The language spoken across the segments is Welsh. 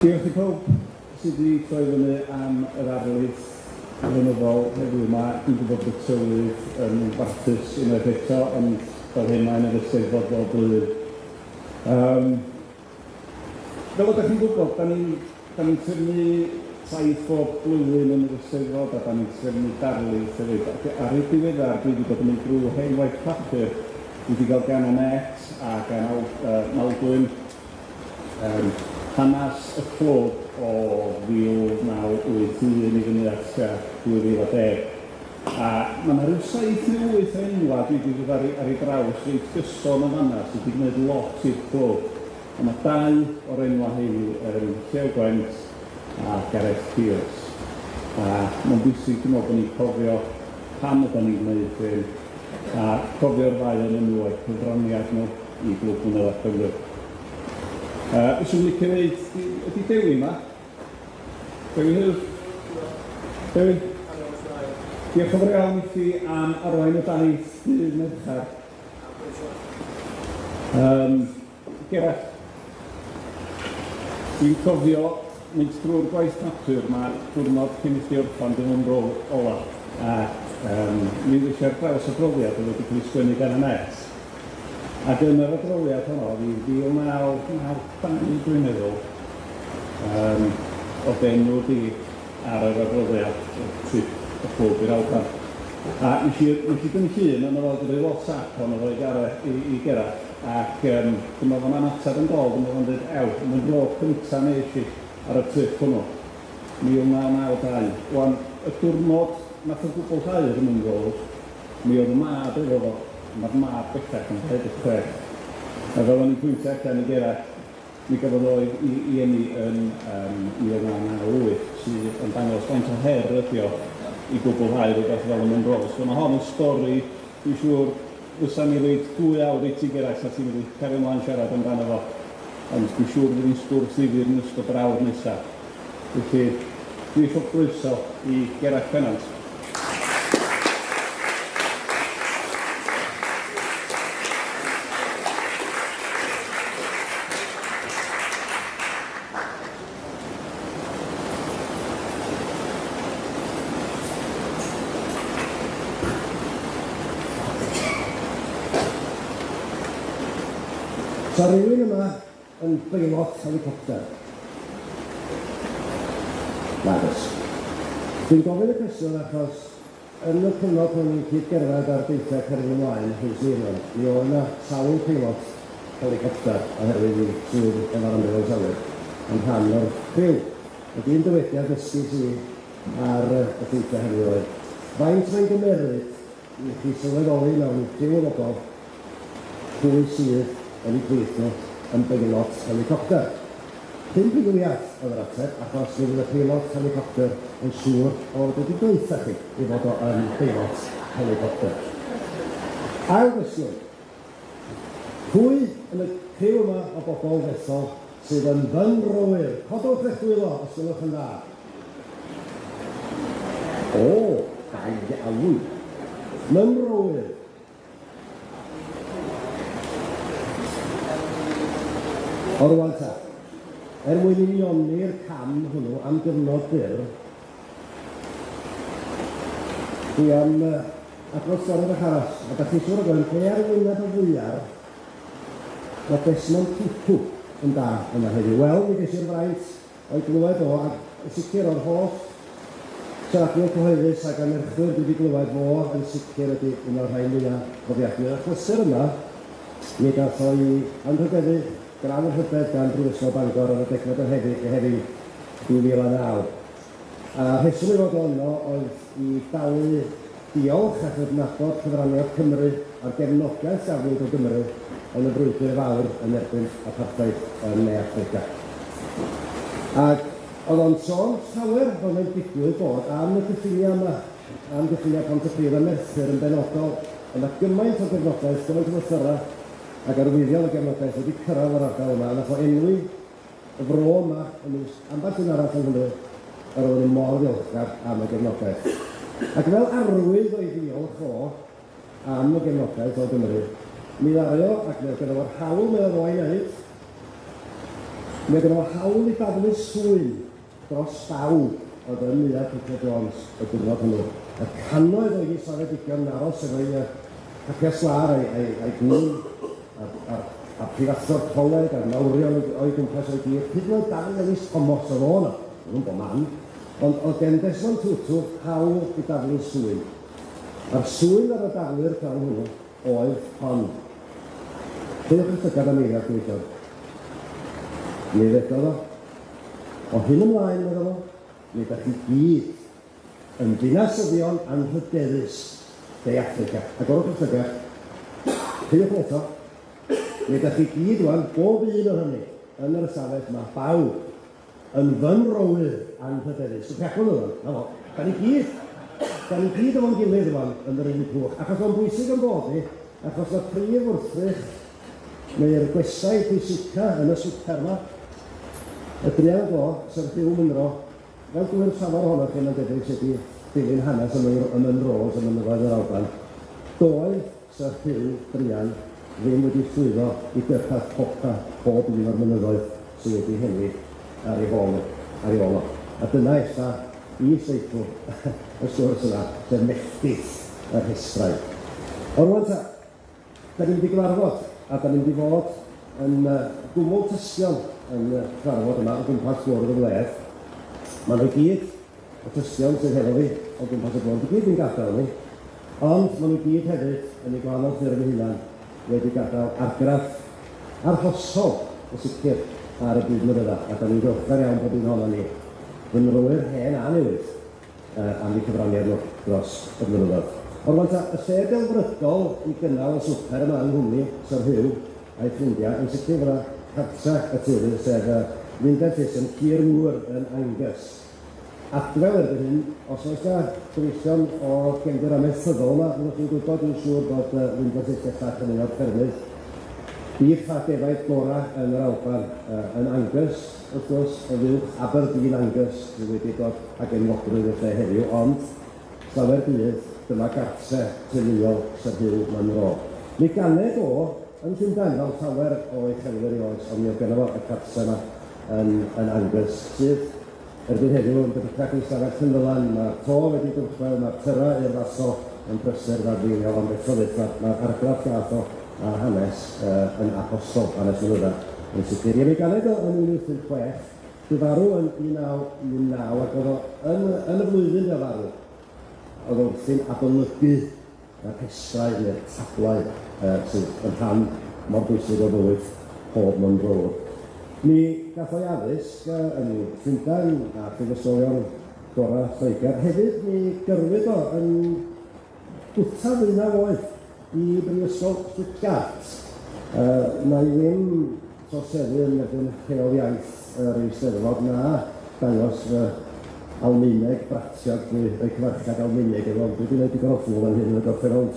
Diolch i pawb sydd wedi troi fyny am yr arlyth flynyddol heddiw yma. Dwi'n gwybod bod tywydd yn warthus unwaith eto, ond fel hyn mae'n yr Eisteddfod fel blwydd. Fel ydych chi'n gwybod, da ni'n trefnu taith bob blwyddyn yn yr Eisteddfod, a da ni'n trefnu darlith hefyd. Ar y diweddar, dwi wedi bod yn mynd drwy hen waith papur. Dwi wedi cael gan Annette a gan Alban hanes y Clwb o 1981 i fyny at 2010. A mae yna rhyw 7 neu 8 enwa dwi wedi dod ar ei draws reit gyson yn fanna sydd wedi gwneud lot i'r Clwb. A mae 2 o'r enwa hyn yn Llew Gwent a Gareth Pierce. A mae'n bwysig dwi'n meddwl bod ni'n cofio pam ydyn ni'n gwneud hyn a cofio'r 2 yn enw o'r cyfraniad nhw i Glwb Mynydda Cymru. Yswn i'n licio dweud, ydy Dewi yma? Dewi Hugh? Dewi? Diolch yn fawr iawn i chi am arwain y daith dydd Merchar. Gerallt, dwi'n cofio mynd drwy'r gwaith natur, mae'r diwrnod cyn i chi orffan dim yn rôl ola. A mi ddechrau'r draws y brofiad oedd wedi cael ei sgwennu gan Annette. Ac yn yr adroddiad honno, fi 1992, dwi'n meddwl, o benw di ar yr adroddiad trip y Clwb i'r Alban. A nes i dyn llun, ond oedd wedi WhatsApp honno i Gerallt, ac dyma fo'n amatab yn dod, dyma fo'n dweud, yn y dro cyntaf nes i ar y trip hwnnw, 1992. Wan, y diwrnod nath o gwblhau'r Munrowyr, mi oedd y mab efo fo. Mae'r mab bellach yn 26. A fel o'n i'n pwyntio allan i Gerallt, mi gafodd o i enni yn 1998, sydd yn dangos faint o her ydi o i gwblhau rhywbeth fel y Munrowyr. So mae hon yn stori, dwi'n siŵr, fysa ni roed 2 awr i ti Gerallt a ti'n mynd cario ymlaen siarad amdano fo. Ond dwi'n siŵr fydd hi'n sgwrs ddifyr yn ystod yr awr nesaf. Felly, dwi eisiau croeso i Gerallt Pennant. So rhywun yma yn beilot helicopter. Nagos. Dwi'n gofyn y cwestiwn achos yn y cyfnod hwn i'n cyd gerdded ar deithiau cyrraedd ymlaen Hughes Zealand, mi oedd yna sawl peilot helicopter oherwydd i swydd efo'r amryw awyr yn rhan o'r criw. Ydy'n dywediad ysgis i ar y deithiau heddiw oedd. Faint mae'n gymeryd i chi sylweddoli mewn criw o bobl pwy sydd yn ei gweithio yn beilot helicopter. 5 miliard oedd yr ateb, achos mi fydd y peilot helicopter yn siŵr o wedi gweithio chi i fod o yn peilot helicopter. Ail gwestiwn. Pwy yn y criw yma o bobl fethol sydd yn Munrowyr? Codwch eich dwylo, os gwelwch yn dda. Da iawn. Munrowyr. O rwan ta, mwyn i nioni'r cam hwnnw am gyfnod byr, dwi am adrodd stori bach arall, a da chi siŵr o gwneud lle ar wyneb y fwyaf, mae Desmond Tutu yn da yma heddiw. Wel, mi ges i'r fraint o'i glywed o, a sicr o'r holl siaradwr cyhoeddus ac anerchwyr dwi wedi glywed fo yn sicr ydy un o'r rhai mwyaf ddodiadwy. A'r chlysur yma, mi gath o'i anrhygeddu gran yr hyfed gan Brifysgol Bangor ar y degfed o Hefin 2009. A rheswm i fod ono oedd i dalu diolch ac adnabod cyfraniad Cymru a'r gefnogaeth gafwyd o Gymru yn y brwydr fawr yn erbyn apartheid yn Ne Affrica. Ac oedd o'n sôn llawer fel mae'n digwydd bod am y diffiniad yma, am diffiniad Pontypridd a Merthyr yn benodol, yna gymaint o gefnogaeth, gymaint o lythyra, ac arwyddiol y gefnogaeth wedi cyrraedd yr ardal yma, nath o enwi y fro yma yn ambell un arall yn hwnnw ar ôl yn mor ddiolchgar am y gefnogaeth. Ac fel arwydd o'i ddiolch o am y gefnogaeth o Gymru, mi ddario, ac gyda fo'r hawl mewn o'i wneud, Mae gen o hawl I daflu swyn dros bawb oedd yn Neuadd Peter Jones y diwrnod hwnnw. Y cannoedd o'i safedigion yn aros efo'i capia slar a'i gwyn, a prifathro'r coleg, a'r mawrion o'i gwmpas o'i gyd. Hyd yn oed Dafydd Ellis Thomas oedd o'n nhw'n bo man, ond gen Desmond Tutu hawl I daflu swyn. A'r swyn ar y daflu'r cael hwnnw oedd hon. Chydwch yn llygad am eiliad gweithio. Mi ddedodd o. O hyn ymlaen, meddwl o, mi ydych chi gyd yn dinasyddion anghyderus De Affrica. A gorwch yn llygad, chydwch eto, mi ydych chi gyd rwan, bob un o hynny, yn yr ystafell mae bawb yn fynrowyr anghyderus. Dwi'n pechon nhw, na fo. Da ni gyd efo'n gilydd rwan yn yr un cwch. Achos o'n bwysig yn bod ni, achos y prif wrthrych neu'r gwesau pwysica yn y swper yma, y drian go, Syr Hugh Munro, fel dwi'n llawer ohonoch chi'n debyg sydd wedi dilyn hanes y Munrowyr yn mynyddoedd yr Alban, doedd Syr Hugh drian ddim wedi llwyddo I gyrraedd pob un o'r mynyddoedd sydd wedi henwi ar ei ôl o. A dyna eitha I seicl y sgwrs yna, sef melltith y rhestrau. Ond rwan ta, da ni'n wedi gyfarfod, a da ni'n wedi fod yn gwmwl tystion yn cyfarfod yma o gwmpas bwrdd y wledd. Mae nhw gyd, y tystion sydd hefo fi o gwmpas y bwrdd, gyd yn gadael ni, ond mae nhw gyd hefyd yn ei gwahanol ffyrdd eu hunan wedi gadael argraff arhosol o sicr ar y byd Mynydda, a da ni'n ddiolchgar iawn bod un ohono ni Munrowyr hen a newydd am eu cyfraniad nhw dros y blynyddoedd. Ond rwan ta, y lle delfrydol I gynnal y swper yma yng Nghymru, Syr Hugh a'i ffrindiau, yn sicr fyna cartra y teulu, sef Mynydda yn Tirmwyr yn Angus. Adfel erbyn hyn, os oes da gyfeillion o gefndir amaethyddol yma, fyddwch chi'n gwybod yn siŵr bod Mynydda llach yn un o'r ffermydd. Bydd a defaid gora yn yr Alban yn Angus, wrth gwrs, o Dewch Aberdeen Angus, sydd wedi dod ag enwogrwydd y lle heddiw, ond llawer bydd dyma gartre teuluol Syr Hugh Munro. Mi ganed o yn Llundain fel llawer o uchelwyr I oes, ond mi oedd gennym o y cartre yma yn Angus, sydd erbyn heddiw yn byddwch yn stafell Llyndylan. Mae'r to wedi dwchwel, mae'r tyra i'r faso yn prysur ddadfeiliol, ond eto mae'r argraff gath o a hanes yn apostol hanes Mynydda yn sicr. Mi ganed o yn 1906, Dwi farw yn 1919 ac oedd o yn y flwyddyn o farw. Oedd o wrthi'n adolygu y rhestrau neu'r tablau sydd yn rhan mor bwysig o fywyd pob Munrowyr. Mi gath o'i addysg yn Llundain a phrifysgolion gorau Lloegr. Hefyd mi gyrwyd o yn gwta 19 oed I brifysgol Stuttgart. Na I ddim troseddu yn erbyn rheol iaith yr Eisteddfod na dangos Almaeneg bratiog neu cyfarchad Almaeneg efo. Dwi wedi gwneud digon o ffwl yn hyn yn y gorffennol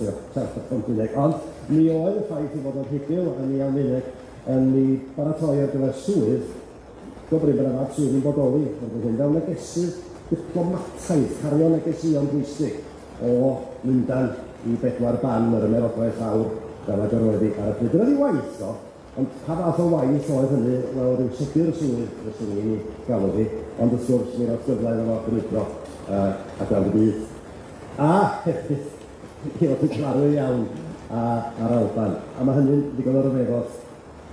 Almaeneg. Ond mi oedd y ffaith I fod yn rhugl yn ei Almaeneg yn ei baratoi ar gyfer swydd, gofryd yn yma swydd yn bodoli, ond hyn fel negesydd diplomataidd, cario negesion bwysig o Lundan I 4 ban yr ymerodraeth fawr gan y gyrweddi ar y pryd. Dyna di waith o, ond pa fath o waith oedd hynny, wel rhyw sicr swydd fyswn i'n ei galw fi, ond wrth gwrs mi roedd gyfle iddo fo grwydro a gweld y byd. A hefyd, I fod yn clarw iawn ar Alban, a mae hynny'n ddigon o'r yfefodd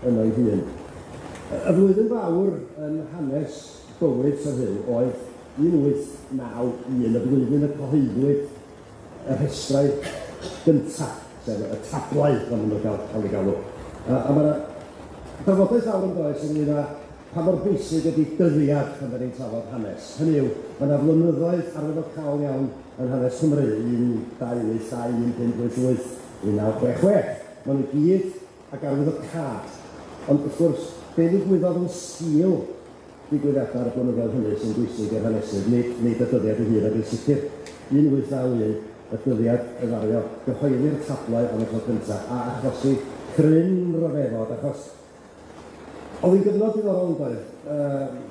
yn o'i hun. Y flwyddyn fawr yn hanes bywyd Syr Hugh oedd 1891, y flwyddyn y cyhoeddwyd y rhestrau gyntaf, sef y tablau fan nhw'n cael ei galw. A mae'na drafodaeth awr yn does ynglyn â pa mor bwysig ydy dyddiad pan da ni'n trafod hanes. Hynny yw, mae'na flynyddoedd arwyddocaol iawn yn hanes Cymru, 1282, 1588, 1966. Mae nhw gyd ac arwyddocad. Ond wrth gwrs, be ddigwyddodd yn sgil digwyddiadau ar y blynyddoedd hynny sy'n bwysig i'r hanesydd, nid y dyddiad I hun, ac yn sicr 1891, y dyddiad y fario gyhoeddi'r tablau am y tro cyntaf a achosi cryn ryfeddod, achos oedd hi'n gyfnod diddorol yn doedd,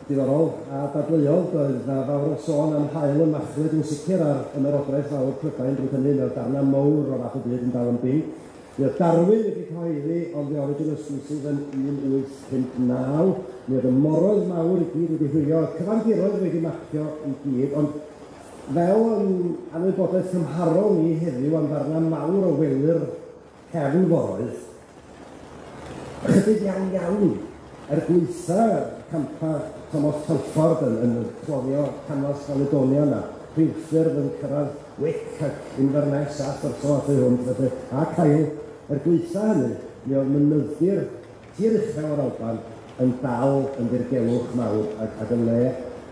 diddorol a dadleuol doedd, na fawr o sôn am hael yn machlyd yn sicr ar ymerodraeth fawr Prydain drwy hynny, mewn darna mowr o fath o byd yn dal yn binc. Mi oedd Darwin wedi cyhoeddi ond The Origin of Species yn 1859. Mi oedd y moroedd mawr i gyd wedi hwylio, cyfandiroedd wedi mapio i gyd, ond fel yn anwybodaeth cymharol ni heddiw am ddarna mawr o welyr cefn foroedd, ychydig iawn gweitha campa Thomas Telford yn cloddio canfas Caledonia yna, rhywffyrdd yn cyrraedd Wic ac Inverness a Thyrso a hwn, a Cael, gweitha hynny, mi oedd mynyddu'r tir uchel o'r Alban yn dal yn dirgelwch mawr ac yn le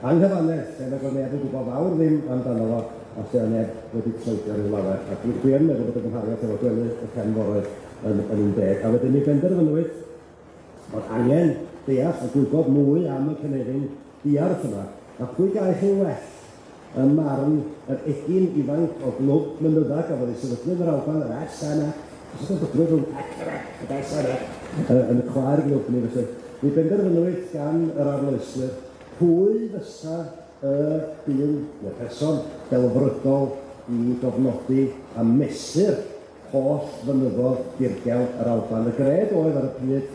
anghyfannes, lle nag oedd neb yn gwybod fawr ddim amdano fo, a lle oedd neb wedi troedio rhyw lawer. Ac dwi yn meddwl bod y gymhariaeth efo gwely y cefnforoedd yn 11. A wedyn ni benderfynwyd bod angen deall a gwybod mwy am y cynefin diarth yma. A pwy gael chi well yn marn yr egin ifanc o Clwb Mynydda gafodd ei sefydlu'n yr Alban, yr SNA, os ydych chi'n dweud yr SNA, yn y chwaer Clwb ni felly. Mi benderfynwyd gan yr arloeswyr pwy fysa y dyn neu'r person delfrydol i gofnodi a mesur holl fynyddoedd dirgel yr Alban. Y gred oedd ar y pryd,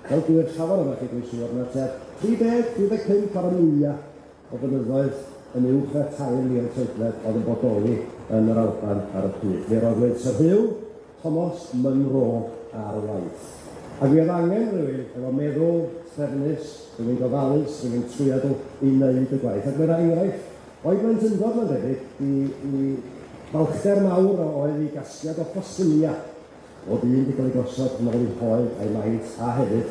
fel dwi'n llafar yma chi dwi'n siŵr, na sef 35 ar y mwyaf o fynyddoedd yn uwch y 2,000 troedfedd oedd yn bodoli yn yr Alban ar y pryd. Mi roedd Syr Hugh, Thomas Munrowyr ar waith. Ac mi oedd angen rhywun efo meddwl trefnus, rhywun gofalus, rhywun trwyadl i wneud y gwaith. Ac mae'r enghraifft o'i blentyndod yn debyg i balchder mawr oedd i gasgliad o ffossilia o dyn wedi cael ei gosod nôl i hoed a'i maint a hefyd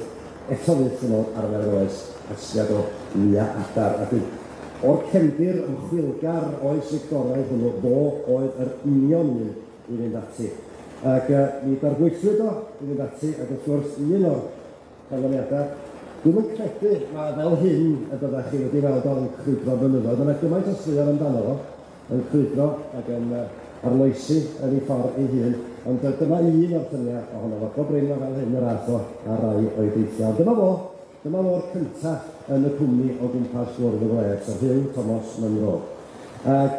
eto fydd yn oed arfer oes gasgliad o lia adar. Ac o'r cefndir ymchwilgar oes Victoraidd hwnnw, fo oedd yr union un i fynd ati. Ac mi dargweithrwyd o i fynd ati, ac wrth gwrs un o'r canlyniadau. Dwi'n yn credu mae fel hyn y byddech chi wedi weld o'n crwydro blynyddoedd. Yna gymaint o straeon amdano fo, yn crwydro ac yn arloesi yn ei ffordd ei hun. Ond dyma un o'r lluniau ohono fo. Bob rhaid fel hyn yr ath o a rai o'i deithio. Dyma fo'r cyntaf yn y cwmni o gwmpas Gwrdd y Gwled, Syr Hugh Thomas Munrowyr. Ac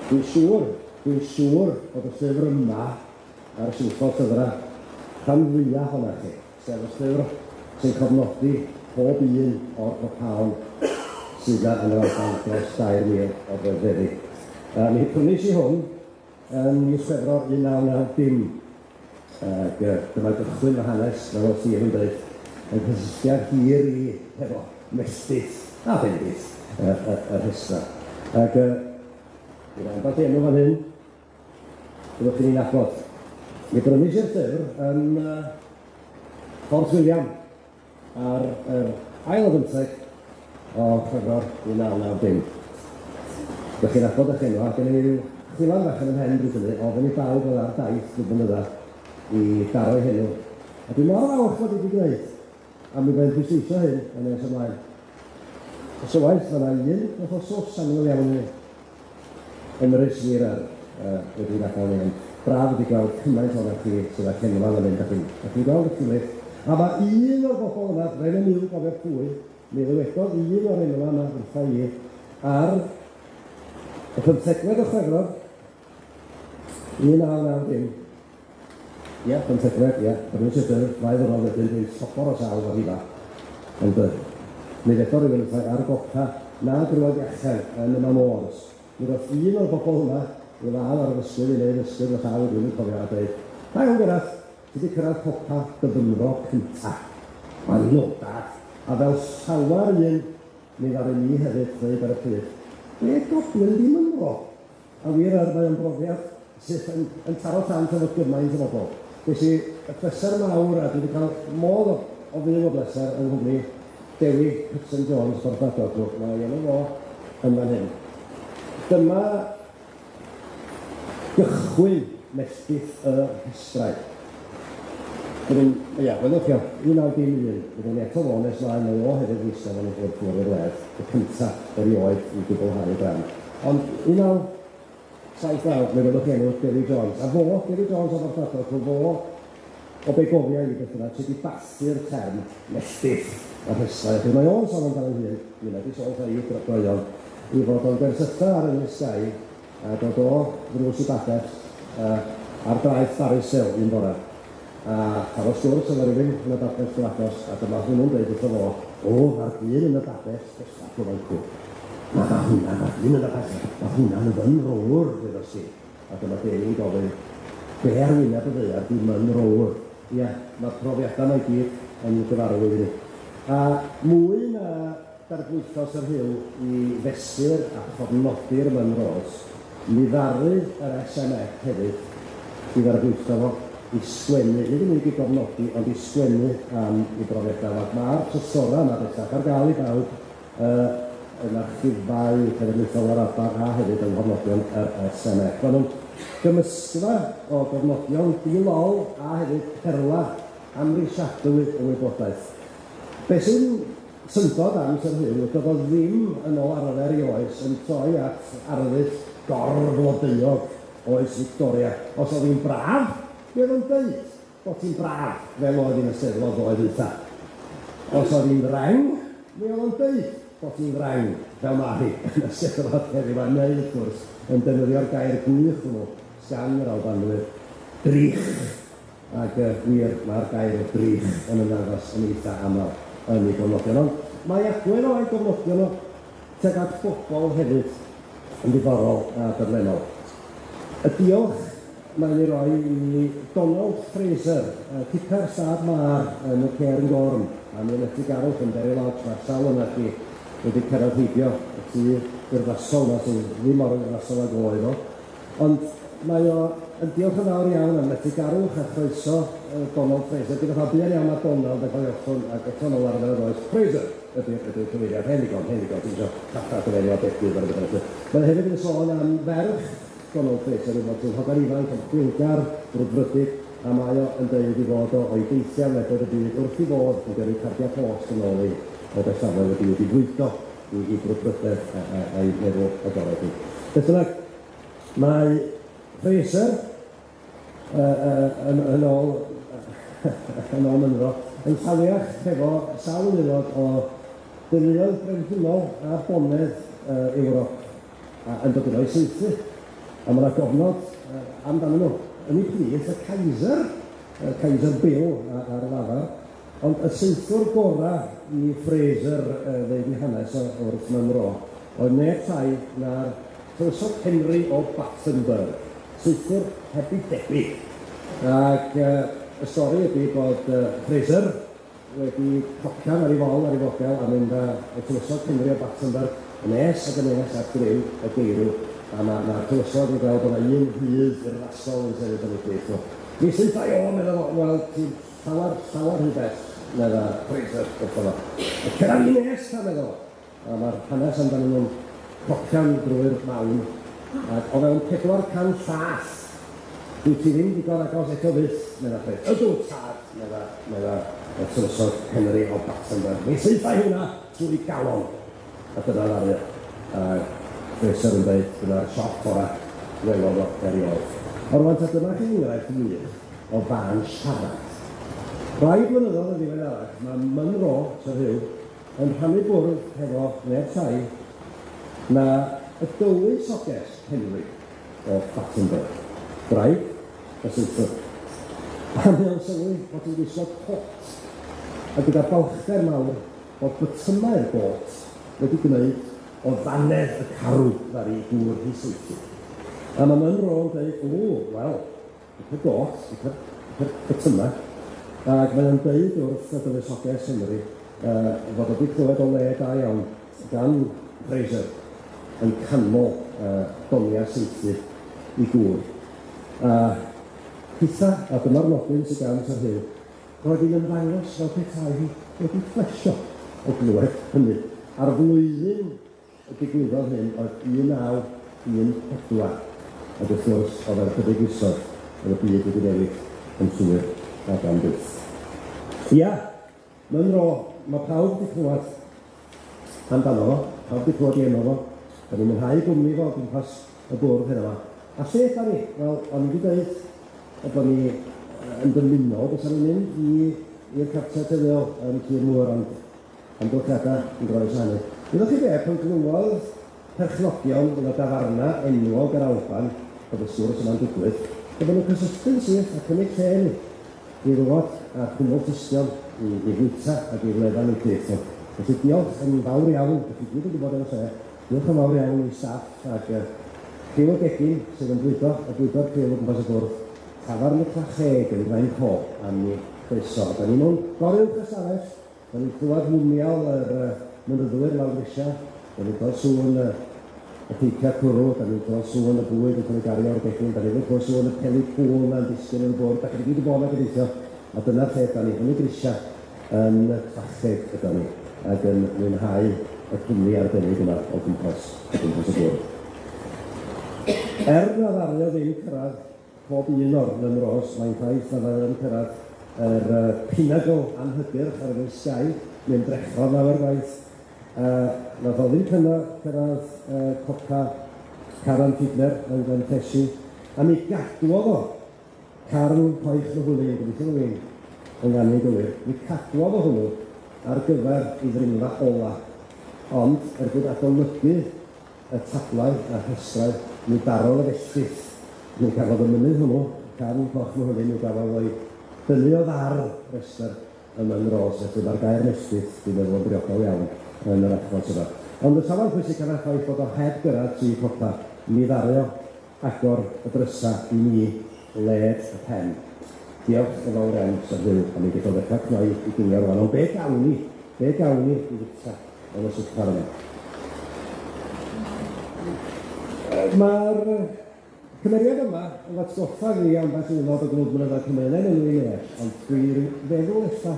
dwi'n siŵr bod y llyfr yma ar y silfod llyfra rhan fwyaf honna chi. Sef y llyfr sy'n cofnodi pob un o'r copawn sydd yn yr Alban dros 2,000 o flynyddoedd. Mi prynis i hwn yn mis Chwefror 1990. Ac dyma gychwyn y hanes, fel o Syr yn dweud, yn cysylltiad hir i hefo mestydd a bendith y rhestrau. Ac dwi'n ambell enw fan hyn, byddwch chi'n ei nabod. Mi brynis i'r llyfr yn Fort William ar ail o 15 o Chwefror 1990. Byddwch chi'n nabod eich enw, ac yn ei chwilan fach yn ymhen drwy hynny, ofyn i bawb oedd ar daith Clwb Mynydda i daro ei henw. A dwi'n mor fawr bod wedi gwneud, a mi byddai'n pwysleisio hyn yn nes ymlaen. Os o waith, fyna un oedd o sos annwyl iawn i ymrys i'r wedi gadael ni. Braf wedi gweld cymaint o'na chi sydd â cenfan yn mynd â chi. A chi'n gweld y gilydd. A mae un o'r bobl yna, rhaid yn i'w gofio pwy, mi ddywedodd un o'r enw yna wrtha i ar y 15 o Chwefror 1990. Ia, 15, ia. Byddwn sydd yn rhaid o'r wedyn, dwi'n sopor o sawl o hifa. Ond mi ddecor i fynd ar gopa na drwad iachel yn y Mamors. Mi roedd un o'r bobl yma i lael ar y ddysgwyr i wneud ddysgwyr y llaw dwi'n cofio a dweud, "Hai o'n Gerallt, ti wedi cyrraedd copa dyfynro cyntaf." Mae'n nodad. A fel llawar un, mi ddari ni hefyd dweud ar y pryd, "Be goblin di Mynro?" A wir mae'n brofiad sydd yn taro tant efo gymaint o bobl. Felly, y pleser mawr, a dwi wedi cael modd o fyw o bleser yng Nghymru, Dewch Hudson Jones o'r Badodwch, mae enw fo yn fan hyn. Dyma gychwyn mestydd y rhestrau. Fyddwch chi, 1991, byddwn eto fo nes mlaen mae o hefyd eistedd yn y Gwrdd i'r Wled, y cyntaf erioed i gwblhau y bran. Ond 1979, mi fyddwch chi enw Dewch Jones. A fo, Dewch Jones o'r Badodwch, fo o Begofia i beth yna, sydd wedi bathu'r term mestydd a rhestrau. Mae o'n sôn amdano ei hun, mi wedi sôn sa i droion, i fod o'n bersytha ar Ynys Gai, a dod o ddrws i Bades, ar draeth Barisel un bore. A cael o sgwrs efo rhywun yn y dabes Gwlados, a dyma hwnnw'n dweud wrtho fo, mae'r dyn yn y dabes, gysgach o'n cw. Mae hwnna'n dyn yn y dabes, mae hwnna'n Munrowyr, dweud o si. A dyma Dewch yn gofyn, be arwyneb y ddeiar di Munrowyr. Ia, mae'r profiadau mae gyd yn gyfarwydd i ni. A mwy na darbwytho Syr Hugh i fesur a chofnodi'r Munrows, mi ddaru yr SMF hefyd i ddarbwytho fo i sgwennu, nid yn unig i gofnodi, ond i sgwennu am i brofiadau. Mae'r trysora yma bellach ar gael i bawb yn archifau cenedlaethol yr Alban a hefyd yn gofnodion yr SMF. Mae nhw'n gymysgfa o gofnodion dilol a hefyd perla amrisiadwy o wybodaeth. Be sy'n syndod am Syr Hugh, doedd o ddim yn ôl arfer i oes yn troi at arddull gorflodeuog oes Victoria. Os oedd hi'n braf, mi oedd yn dweud bod hi'n braf fel oedd hi'n ysteddfod oedd eitha. Os oedd hi'n freng, mi oedd yn dweud bod hi'n freng fel mae hi yn ysteddfod heddiw. A neu, wrth gwrs, yn defnyddio'r gair gwych hwnnw, gan yr Albanwyr, drych. Ac wir, mae'r gair drych yn ymddangos yn eitha aml yn ei gofnodion. Ond mae agwedd o'i gofnodion o teg at bobl hefyd yn ddiddorol a dyrlenol. Y diolch mae'n ei roi i Donald Fraser, tipper Stad Mar yn y Cairn Gorm, a mi'n eich garwch yn Derry Lodge, mae'r sawl yna chi wedi cyrraedd heibio y tŷ urddasol yna sy'n ddim o'r urddasol ag oedd o. Ond mae o yn diolch yn fawr iawn am methu garwch a chroeso Donald Fraser. Dwi'n cael buan iawn mae Donald yn cael ei ochon ac eto nôl ar yr oes Fraser ydy'r cyfeiriad. Henigon, dwi'n eisiau caffa cyfeirio o bethau ar y bethau. Mae'n hefyd yn sôn am ferch Donald Fraser, yn fod yn hogan ifanc yn gwylgar, brwdfrydig, a mae o yn dweud i fod o'i deithiau ledwyd y byd wrth i fod yn gyrru cardiau post yn ôl i o besafau wedi bwydo i brwdfrydaeth a'i meddwl o gorau chi. Beth bynnag, mae Fraser yn ôl Mynro yn llawiach efo sawl aelod o deuluoedd brenhinol a bonedd Ewrop yn dod yn o'i saethu. A mae'na gofnod amdano nhw. Yn ei plith y Kaiser Bill ar y lafar, ond y seithwr gorau i Fraser ddeud i hanes wrth Mynro oedd neb llai na'r Tywysog Henry o Battenberg, seithwr heb ei debyg. Ac y stori ydy bod Fraser wedi cocian ar ei fol, ar ei fodel, a mynd y Tywysog Henry o Battenberg yn nes ac yn nes at griw y geirw. A mae'r tywysog yn gweld bod yna un hydd urddasol yn sefyll yn ei beth nhw. Mi sy'n ddau o, meddwl, wel, ti'n llawer rhywbeth, medda Fraser wrth o. Y cera ni nes, ta meddwl. A mae'r hanes amdano nhw'n cocian drwy'r mawn. Ac o fewn 400 llath, dwi ti ddim digon agos eto fydd, medda Fraser. Ydw, tad, medda y tywysog Henry o Battenberg. Mi sy'n ddau hwnna drwy'r galon. A dyna ddari. Fraser yn dweud, dyna'r siop fora welodd o erioed. Ond rwan ta dyma chi enghraifft wych o fan siarad. Rai blynyddoedd yn ddiwedd arall, mae Mynro, Syr Hugh, yn rhannu bwrdd hefo neb llai na y dywys oges Henry o Battenberg. Graig, y seithwr. A mewn sylwi bod yn gwisgo pot, a gyda balchder mawr bod bytymau'r bot wedi gwneud o ddanedd y carw ddari i gŵr hi seithi. A mae Mynro yn dweud, wel, ydy'r got, ydy'r bytyma. Ac mae'n dweud wrth y dywysoges Henry fod wedi clywed o le da iawn gan Fraser yn canmol donia seithi i gŵr. Hitha, a dyma'r nodyn sydd gan Syr Hugh, roedd hi'n ymddangos fel petai hi wedi fflesio o glywed hynny. Ar flwyddyn y digwyddodd hyn oedd 1914, ac wrth gwrs oedd e'n chydig isod oedd y byd wedi newid yn llwyr ac am byth. Ia, Mynro, mae pawb wedi clywed amdano fo, pawb wedi clywed i enw fo, da ni'n mwynhau gwmni fo gwmpas y bwrdd hyn yma. A lle ydyn ni? Wel, o'n i wedi dweud bod ni yn dymuno, bys ni'n mynd i'r cartref teuluol yn Cymru am dwchiadau yn groes hynny. Ydych chi be, pan glywed perchnogion yn y dafarna enwog yr Alban, bod y sgwrs yma'n digwydd, Dyma nhw'n cysylltu'n syth a cynnig lle ni i ddod a cwmwl tystion i fwyta ac i lefan i deithio. Felly diolch yn fawr iawn, felly gyd wedi bod yn y lle. Diolch yn fawr iawn i staff ac Lliw o Gegin sydd yn bwydo Clwb o gwmpas y bwrdd. Tafar yn y Clacheg yn Fain Co am ni croeso. Da ni mewn gorywch y stafell, da ni'n clywed mwnial yr Mynyddwyr lawr grisia, da ni'n cael sŵn y peicia cwrw, da ni'n cael sŵn y bwyd yn cael ei gario o'r Gegin, da ni'n cael sŵn y peli cwl na'n disgyn yn y bwrdd, da chi wedi bod yna gydaethio, a dyna lle da ni yn y grisia yn y Clacheg ydyn ni, ac yn mwynhau y cwmni arbennig yma o gwmpas y bwrdd. Na ddario ddim cyrraedd pob un o'r Mynros, mae'n ffaith na ddario ddim cyrraedd yr pinagl anhygyrch ar y Sky, mae'n drechod na o'r gwaith. Nath o ddim cyrraedd copa Caran Fidner yn Glen Teshi, a mi gadwodd o carn coech na hwnnw, gobeithio nhw yn gannu gywir, mi cadwodd o hwnnw ar gyfer i ddringfa ola. Ond, erbyn adolygu y tablau a rhestrau, mi darodd y felltith. Mi gafodd y mynydd hwnnw, carn coch na hwnnw, mi gafodd o'i dynnu o ddar restr y Mynros, felly mae'r gair felltith, dwi'n meddwl yn briodol iawn yn yr achos yma. Ond y safon pwysig ar y ffaith bod o heb gyrraedd tri copa, mi ddario agor y drysa i mi led y pen. Diolch yn fawr iawn, Syr Hugh, a mi gyddoedd ddechrau cnoi i gynio rwan. Ond be gawn ni i fwyta yn y swper yma. Mae'r cymeriad yma yn atgoffa fi am beth yw'n oed o glwb Mynydda Cymru yn ei le, ond dwi'n feddwl eitha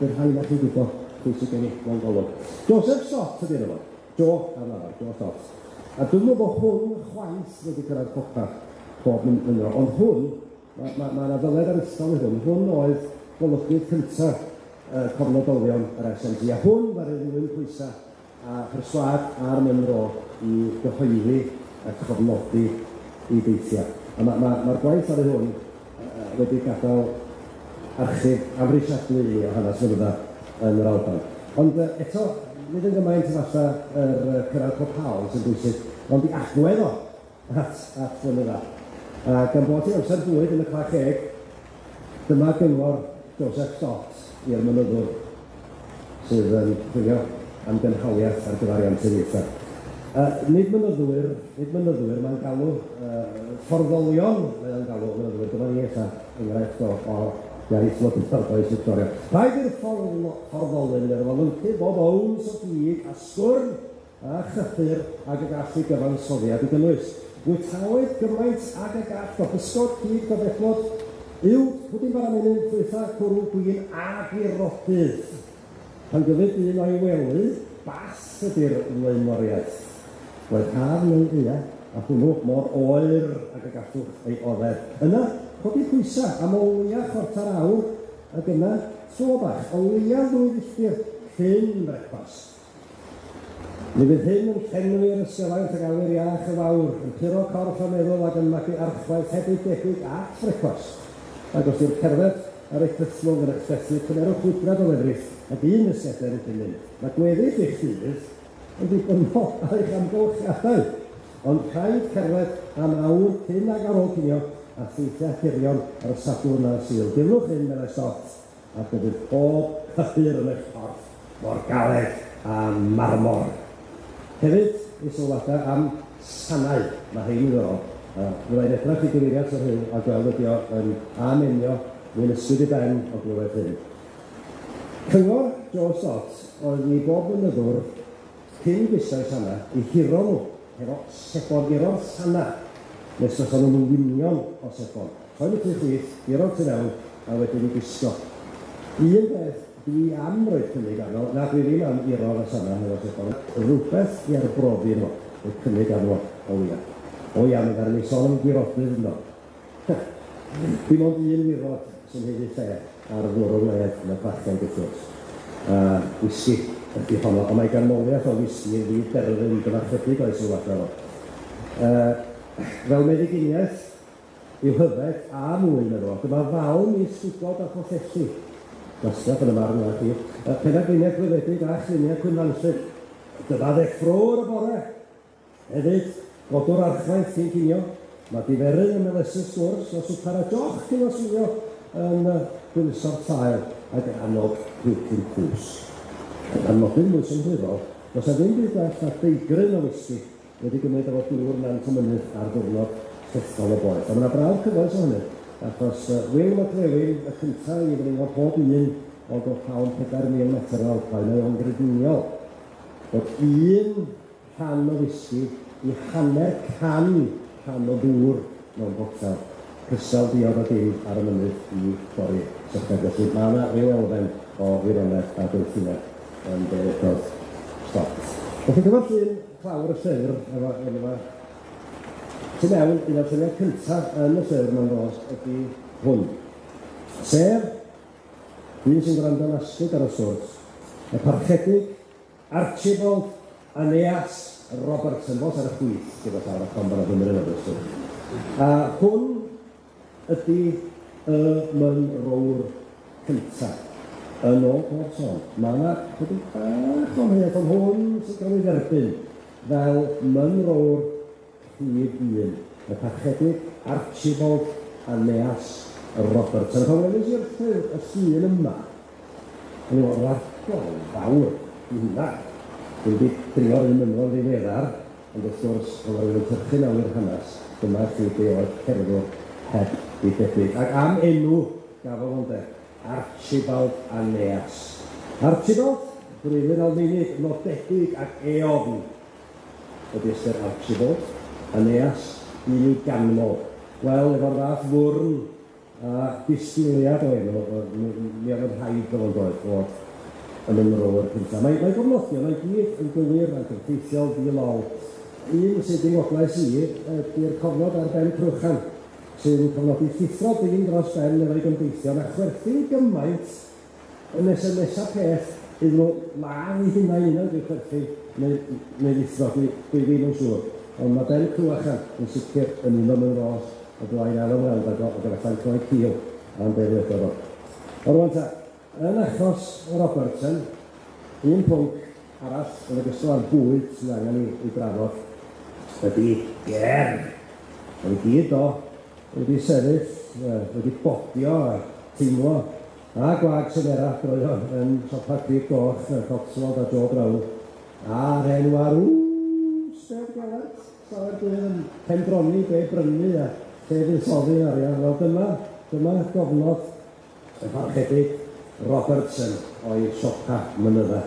bydd rhaid na chi gwybod pwysig gen i mewn golwg. Joseph Sott ydy'n yma. Jo Sott. A dwi'n meddwl bod hwn chwaith wedi cyrraedd copa bob mynyddo, ond hwn, mae yna ddyled ar ystol i hwn. Hwn oedd golygydd cyntaf cofnodolion yr SNT, a hwn var ei ddwyn pwysau a perswad ar Mynro i gyhoeddi a chofnodi i deithio. A mae'r gwaith ar ei hwn wedi gadael archif afrisiadlu o hanes Mynydda yn yr Alban. Ond eto, nid yn gymaint efallai yr cyrraedd copaol sy'n bwysig, ond i agwedd o at Mynydda. A gan bod i amser bwyd yn y Clacheg, dyma gyngor Joseph Stott i'r Mynyddwr sydd yn chwilio am gynhaliaeth ar gyfer anturiaethau. Nid Mynydwyr, mae'n galw fforddolion, mae'n galw Mynydwyr, dyma ni eich enghraifft o iaith Llyfrdoes Victoria. Rhaid i'r fforddolyn yn olyncu bob owns o gig a sgwrn a chyffur ag y gallu gyfansoddiad i gynnwys. Bwytawyd gymaint ag y gall o bysgod cig o bellod yw pwydyn bar amenyn ffwytha cwrw gwyn ag i'r rodydd. Pan gyfyd un o'i welu, bas ydy'r flaenoriaeth. Roedd haf mewn ia, a hwnnw mor oer ag y gallwch ei oddedd. Yna, codi pwysa am o leia chwarter awr, ac yna, tro bach, o leia ddwy filltir cyn brecwast. Mi fydd hyn yn llenwi'r ysgolaeth ag awyr iach y fawr, yn curo corff a meddwl ac yn magu archwaith hefyd debyg at brecwast. Ac os yw'r cerdded ar eich cythlwg yn eich fethu, cymerwch wybrad o lefrith, ac un ysgedau yn cynnig. Mae gweddill eich ffydd yn ddibynnol ar eich amgylchiadau, ond rhaid cerdded am awr cyn ag ar ôl cinio a ffeithiau hirion ar y sadwrn a'r sil. Dilwch hyn mewn eich Stott, ac ydy'r bob cyffur yn eich corff mor galed a marmor. Hefyd, i sylwadau am sanau, mae hyn i ddod. Byddai'n edrych i gyfeiriad Syr Hugh a gweld ydi o yn amenio mwyn ysgwyd i ben o glywed hyn. Cyngor Jo Stott oedd i bob mynyddwr cyn bwysau sana i hiro nhw efo sebon sana nes os o'n nhw'n wynion o sebon. Choed y chwith, giro'r tu fewn a wedyn i gwisgo. Un beth dwi am roed cynnig arno, na dwi ddim am iro'r sana efo sebon. Rhywbeth i arbrofi nhw, y cynnig arno o wyau. O ia, mae gael ei sôn am girodydd yno. Dim ond un wirod sy'n heiddi lle ar ddwrw led yn y bachgen gyffwrs. Whisky ydy honno, ond mae ganmoliaeth o whisky yn fyd derfyn gyda chydig o'i sylwadau o. Fel meddyginiaeth i'w hyfed a mwyn yno, dyma fawn i sgwgod a proffesu. Gostaf yn y marn yna chi. Penderfyniad gwyddedig a chlyniau cwynfansydd. Dyma ddeffrwr y bore. Hefyd, godwr archwaith sy'n cinio, Mae diferyn yn melesu sgwrs o swper a joch chi'n oswylio yn hwyluso'r tael ac annog rhywbeth cws. Yn nodyn mwy synhwyrol, does na ddim byd all na deigryn o westy wedi gwneud efo dŵr nant o mynydd ar ddwrnod llethol o boeth. A mae yna brawd cyfoes o hynny, achos Wil o Grewin y cyntaf i ddringo pob un o llawn 4,000 metr o Alban neu o'n grediniol. Bod un rhan o whisky i hanner can o dŵr mewn botel. Cysal diod o dim ar y mynydd i dorri sychad. Felly mae yna ryw elfen o wirionedd a gwrthynedd yn dod stop. Felly dyma llun clawr y llyfr efo tu mewn un o'r lluniau cyntaf yn y llyfr mewn ros ydy hwn. Sef, dyn sy'n gwrando'n asgwyd ar y swrs, y parchedig Archibald Aeneas Robertson, fos ar y chwith, gyda llawer o comban o Gymru yn y swrs. A hwn ydy y Munrowyr cyntaf yn ôl bob sôn. Mae yna chydig bach o'n hynny, ond hwn sy'n cael ei dderbyn fel Munrowyr rhif 1, y parchedig Archibald Aeneas Robertson. Pan wnes i'r llun yma, yn yw'r argol fawr i hynna. Dwi'n wedi drio'r un mynol i ddiweddar, ond wrth gwrs, pan oedd yn tyrchu nawr i'r hanes, dyma chi be oedd cerddwr heb ei debyg. Ac am enw gafodd o'n de, Archibald Aeneas. Archibald, brifyn Almaenig, nodedig ac eofn. Ydy ystyr Archibald Aeneas, un i'w ganmol. Wel, efo'r fath fwrn a disgwyliad o enw, mi oedd yn rhaid fel o'n doedd fod yn Munrowyr cyntaf. Mae gofnodion o'i gyd yn gywir ac yn ffeithiol di-lol. Un sydd yn ngoglais i ydy'r cofnod ar ben Crwchan, sy'n cofnodi llithro dyn dros ben efo'i gymdeithio, a chwerthu'n gymaint yn nesa peth iddyn nhw law i hynna un o'i chwerthu neu llithro, dwi ddim yn siŵr. Ond mae ben Crwchan yn sicr yn un o'n ros o blaen ar y weld ac o allan cloi cil a'n beirwedodd o. O'r rwan ta, yn achos o Robertson, un pwnc arall yn ogystal ar bwyd sydd angen i drafod ydy ger. Yn gyd o, wedi sefyll, wedi bodio a teimlo, a gwag Synerach roedd yn sopa Crib Goch, Cotswold a Joe Brown, a'r enw ar Stef Gerallt, Sawer Gwyn yn pendroni be brynu a lle fuddsoddi arian. Wel dyma gofnod y parchedig Robertson o'i siopa Mynydda.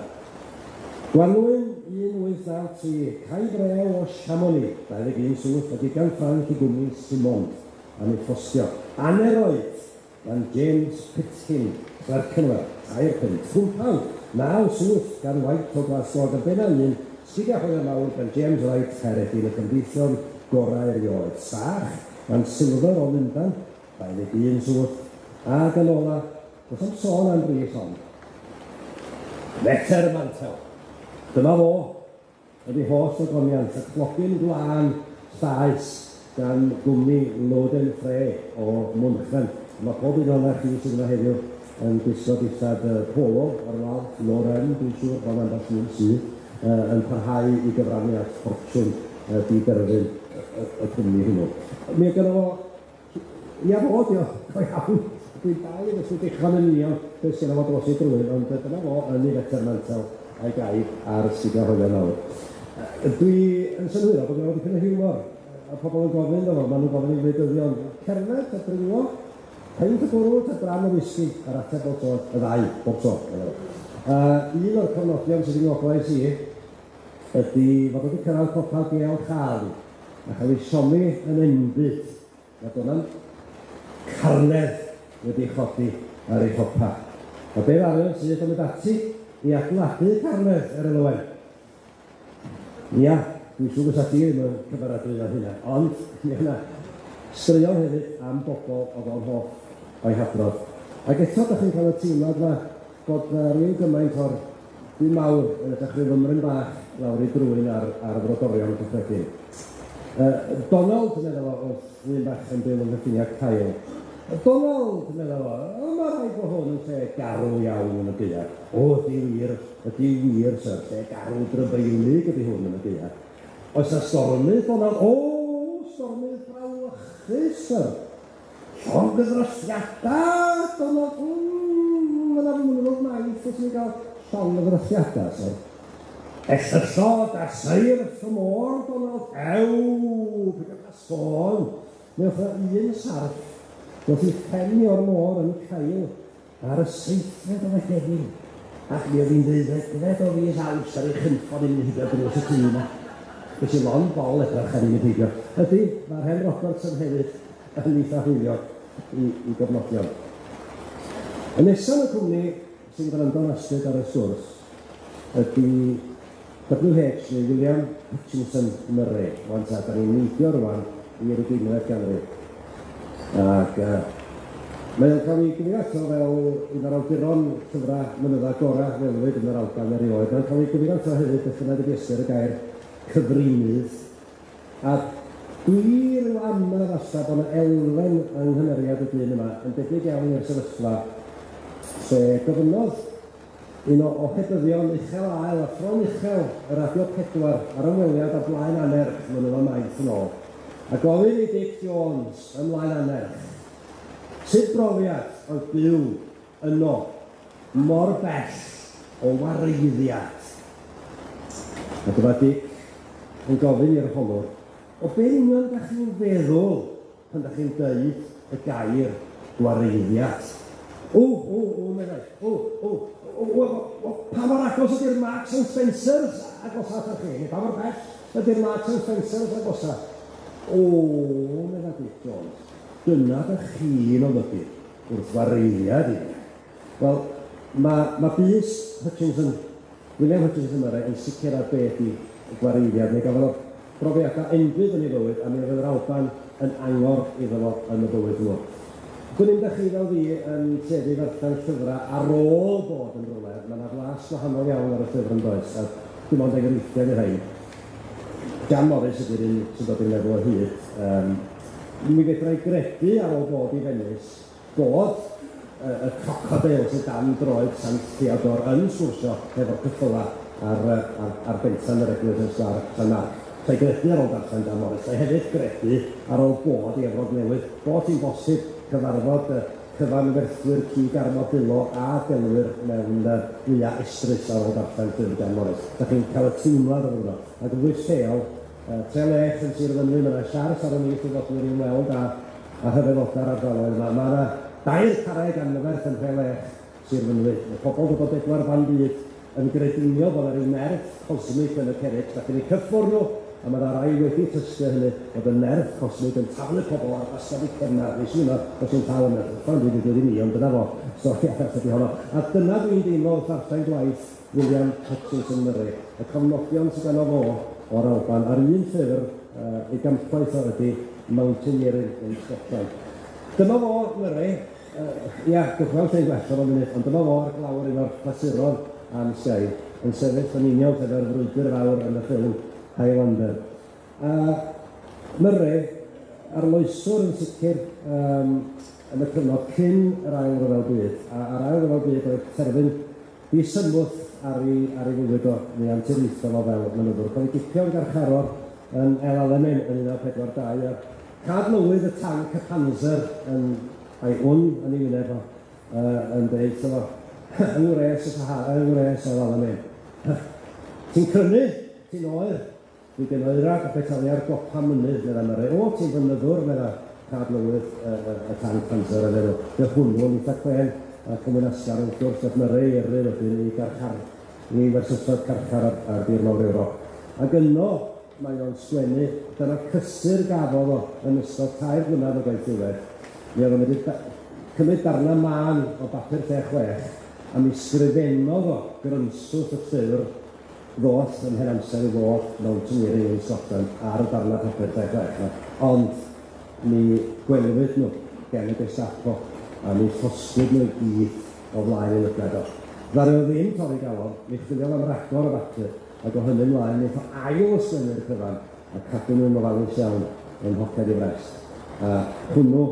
Gwanwyn 1893, cae brew o Chamonix, 21 swth, a digan Frank i gwmni Simond am ei ffostio. Aneroedd gan James Pitkin, Clerkenwell, 5 £5, 9 swth gan White o Glasgow, a bena un, sgiga hwyl mawr gan James Wright Heredin, y cymdeithion gorau erioed. Sach gan Silver o Lundan, 21 swth, ac yn ola, does am sôn am bris ond. Meter mantel. Dyma fo, ydy holl o goniant, a clogyn glân llaes gan gwmni Loden Ffre o Munchen. Mae pob un o'na chi sydd yma heddiw yn gwisgo dillad polo o'r wal, Loren, dwi'n siŵr, ond am bach yn sydd, yn parhau i gyfrannu at ffortiwn di-derfyn y cwmni hwnnw. Mi gyda fo, ia fod o, go iawn. Dwi'n dau yn ysgrifennu dechrau'n union beth sy'n efo dros i drwy'n, ond dyma fo yn ei feter mantel a'i gaib ar sgiga hwyliau nawr. Dwi yn synhwyro bod yn dipyn o hiwmor, a pobl yn gofyn o fo, maen nhw'n gofyn i wleidyddion cerdded a dringo, peint y bwrw ta bran o whisky ar ateb bob tro, y ddau, bob tro. Un o'r cofnodion sydd yn ngoglais i ydy fod wedi cyrraedd copa gel chal a chael ei siomi yn enbyd, a dona'n carnedd wedi chodi ar ei chopa. A be farwyr sydd yn mynd ati i adeiladu carnedd yr elwen. Ia, dwi'n siŵr bys ati ddim yn cyfaradwy ar hynna, ond mi yna straeon hefyd am bobl oedd o'n hoff o'i hadrodd. Ac eto, da chi'n cael y teimlad yma bod rhywun gymaint o'r dwi'n mawr yn edrych rhyw fymryn bach lawr i drwy'n ar frodorion cyffredin. Donald, meddwl o, oedd un bach yn byw yn Cyffiniau Cael. Donald, meddwl o, mae rhaid bod hwn yn lle garw iawn yn y gaeaf. O, ydy wir, syr, lle garw drybeinig ydy hwn yn y gaeaf. Oes na stormydd, Donald? O, stormydd brawychus, Syr. Llongyfrothiadau, dyna yna fwnnwg maith os ni'n cael llongyfrothiadau, Syr. Esysod a Syr y môr, Donald, bydd yna sôn. Newch un sarf, wrth i penni o'r môr yn y cael ar y 7th o Fehefin. Ac mi oedd hi'n ddeuddegfed o fis Awst ar ei chynffon i'n hybio drws y tŷ yma. Fes i lon bol edrych ar i'n hybio. Ydy, mae'r Hen Robertson hefyd yn eitha hwylio i gofnodion. Y nesaf y cwmni sy'n gwrando'n astryd ar y sgwrs ydy Dewch neu William Hutchinson Murray. Wan ta, da ni'n neidio rwan i'r 18th ganrif. Ac mae'n cael ei gyfeirio ato fel un o'r awduron llyfrau Mynydda gorau felwyd yn yr Alban erioed. Mae'n cael ei gyfeirio ato hefyd beth yna wedi ystyr y gair cyfrinydd. A dwi ryw aml fasa bod yna elfen yng nghymeriad y dyn yma yn debyg iawn i'r sefyllfa sef gofynodd un o hebyddion uchel ael a ffron uchel y Radio 4 ar ymweliad a blaen anerch Mynydda maith yn ôl. A gofyn i Dick Jones ymlaen anerch. Sut brofiad oedd byw yno mor bell o wareiddiad? A dyma Dick yn gofyn i'r holwr, o be union da chi'n feddwl pan da chi'n dweud y gair wareiddiad? Meddai, pa mor agos ydy'r Marks and Spencers agosach ar chi? Pa mor bell ydy'r Marks and Spencers agosach? Meddai Dick Jones. Dyna dy chi'n olygu wrth wareiddiad i. Wel, mae bys William Hutchinson Murray yn sicr ar beth i gwareiddiad. Neu gafodd brofiadau enbyd yn ei fywyd, a mi oedd yr Alban yn angor iddo fo yn y bywyd nhw. Gwnym da chi fel fi yn teddu ddarllen llyfrau ar ôl bod yn rhywle. Mae yna flas wahanol iawn ar y llyfr yn does, a dim ond enghreifftiau i'r rhain. Jan Morris ydy'r un sy'n dod i'n meddwl o hyd. Mi fedra i gredu ar ôl bod i Venice bod y crocodile sydd dan droed Sant Theodor yn sgwrsio efo'r ceffyla ar bentan yr eglwys yn San Marc. Sa'i gredu ar ôl darllen Dan Morris. Sa'i hefyd gredu ar ôl bod i Efrog Newydd bod hi'n bosib cyfarfod cyfanferthwyr cig armodilo a delwyr mewn fwyaf estrus ar ôl darllen llyfr Dan Morris. Da chi'n cael y teimlad o hwnnw. Ac yn fwy lleol, Trefnwyr yn Syr Hugh, mae yna siars ar y mis i ddod i'n weld a hyfeddodau'r ardaloedd yma. Mae yna dair carreg anferth yn Trefnwyr Syr Hugh. Mae pobl wedi bod edwar fan byd yn gredinio bod yna rhyw nerth cosmig yn y cerrig. Ac yn ei cyffwr nhw, a mae yna rai wedi tystio hynny bod y nerth cosmig yn taflu pobl ar ystod i cefnar. Nes i yno, os yw'n talu yn nerth. Fan dwi'n dweud i ni, ond dyna fo. Stori arall ydi honno. A dyna dwi'n deimlo wrth archen gwaith William Hutchinson Murray. Y cofnodion sydd yno fo o'r Alban, ar un ffurf ei gampwaith o ydy Mountaineering yn Scotland. Dyma fo Murray, gywch fel lle gwell o'r munud, ond dyma fo ar glawr un o'r clasuron am Sky, yn sefyll yn union efo'r frwydr fawr yn y ffilm Highlander. Murray, arloeswr yn sicr yn y cyfnod cyn yr ail ryfel byd, a'r ail ryfel byd oedd terfyn disymwth ar ei fywyd o, neu anturiaetho fo fel mynydwr. Cael ei gipio'n garcharor yn Alban yn 1942, a cadlywydd y tanc y Panzer a'i hwn yn ei wyneb o, yn dweud fo, yng Ngwres o Alban. Ti'n crynu, ti'n oer, dwi'n genoedrag a betaliar gopa mynydd, meddai Murray. Ti'n fynnyddwr, meddai cadlywydd y tanc Panzer yn erw. Dwi'n hwnnw yn eitha cwen, ac yn asgar yn gwrs, ac Murray erwydd wedyn i garchar, i fersysod carchar ar dir mawr Ewrop. Ac yno, mae o'n sgwennu, dyna cysur gafodd o yn ystod 2 blynedd o gwaith diwedd. Mi oedd o'n wedi cymryd darna man o bapur lle 6, a mi sgrifennodd o grynswth y llyfr ddoth yn hen amser i fod Mountaineering yn Scotland ar y darna papur lle 6. Ond mi gwelwyd nhw gen y Gestapo, a mi ffosgwyd nhw i gyd o flaen i lygled o. Ddari o ddim torri galon, mi chwilio am ragor o bapur, ac o hynny mlaen, mi eitha ail ysgwennu'r cyfan, a cadw nhw'n ofalus iawn yn hoced i frest. A hwnnw,